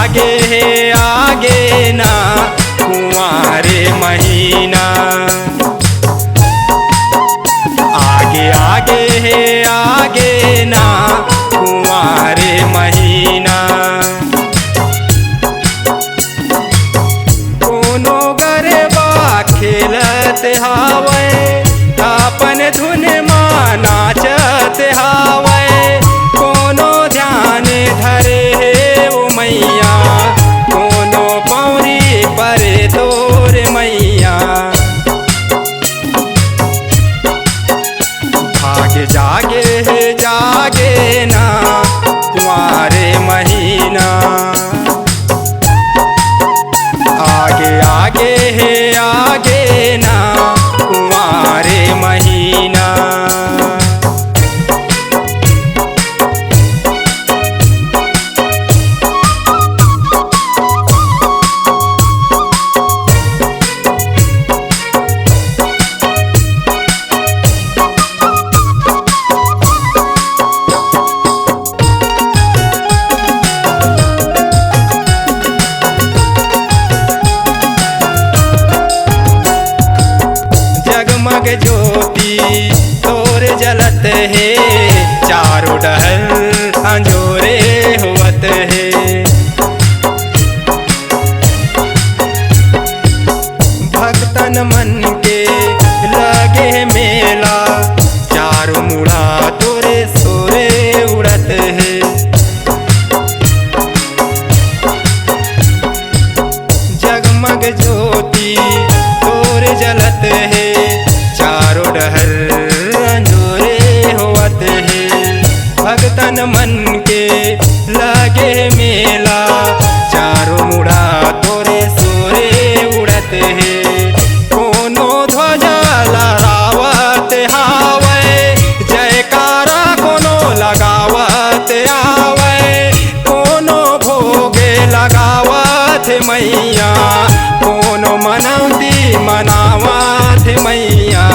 आगे ना कुंवारे महीना, आगे ना कुंवारे महीना। कोनो गरबा खेलत हावै, अपन धुन माँ नाचत हावै। कोनो ध्यान धरे हे वो मैया, कोनो पौरी परे तोर मैया। जागे ना कुंवारे महीना, आगे ना कुंवारे महीना। जगमग ज्योति तोर जलत है, चारों डहर अंजोरे होवत है। भक्तन मन के लगे मेला, चारों मुड़ा तोरे सोरे उड़त है। जगमग ज्योति तोर जलत है, चारों डहर अंजोरे होवत है। भक्तन मन के लगे मेला, चारों मुड़ा तोरे सोरे उड़त है। कोनो ध्वजा लहरावत हावै, जयकारा कोनो लगावत आवै। कोनो भोगे लगावत मैया, कोनो मनौती मनावत मैया।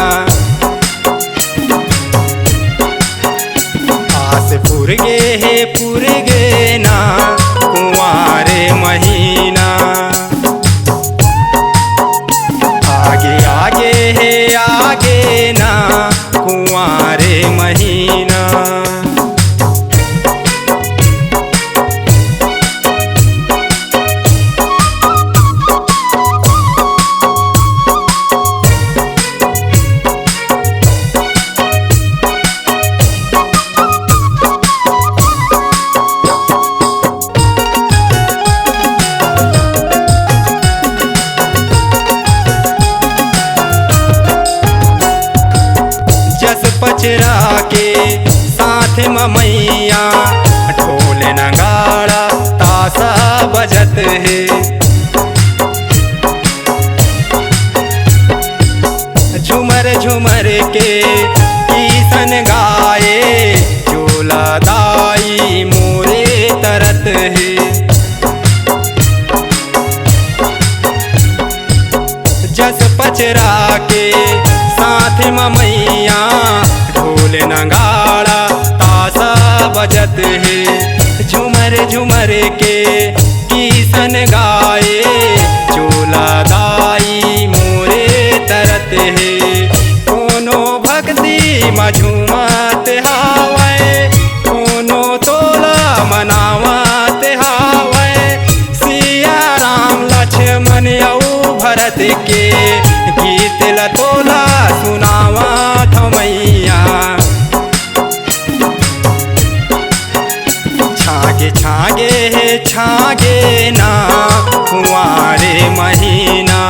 आस पुरगे ना कुंवारे महीना, आगे ना कुंवारे महीना। पचरा के साथ मैया, ढोल नगाड़ा ताशा बजत है। झूमर झूमर के कीर्तन गाए, झोला दाई मोरे तरत है। जस पचरा के साथ मैया, ढोल नगाड़ा ताशा बजत है। झूमर झूमर के कीर्तन गाए, चोला दाई मोरे तरत है। कोनो भक्ति मझूमत हावै, कोनो तोला मनावत हावै। सिया राम लक्ष्मण औ भरत के गीत लतोला सुनावत मैया। छागे ना कुंवारे महीना,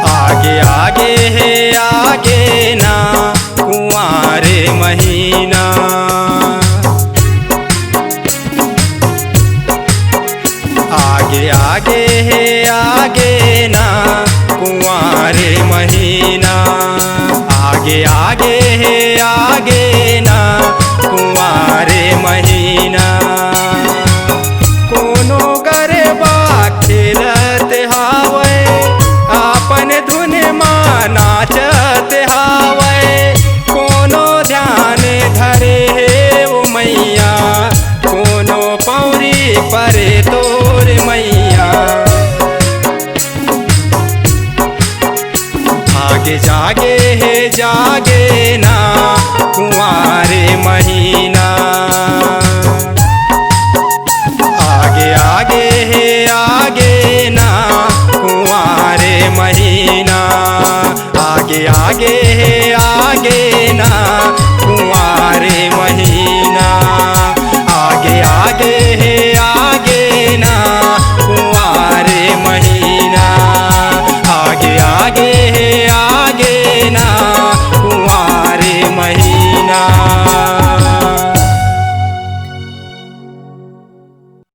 आगे ना कुंवारे महीना। आगे ना कुंवारे महीना, आगे ना कुंवारे महीना। कोनो गरबा खेलत हावै, अपन धुन माँ नाचत हावै। कोनो ध्यान धरे हे वो मैया, कोनो जागे जागे है जागे ना कुंवारे महीना। आगे आगे है आगे ना कुंवारे महीना। आगे आगे है आगे ना कुंवारे महीना। आगे आगे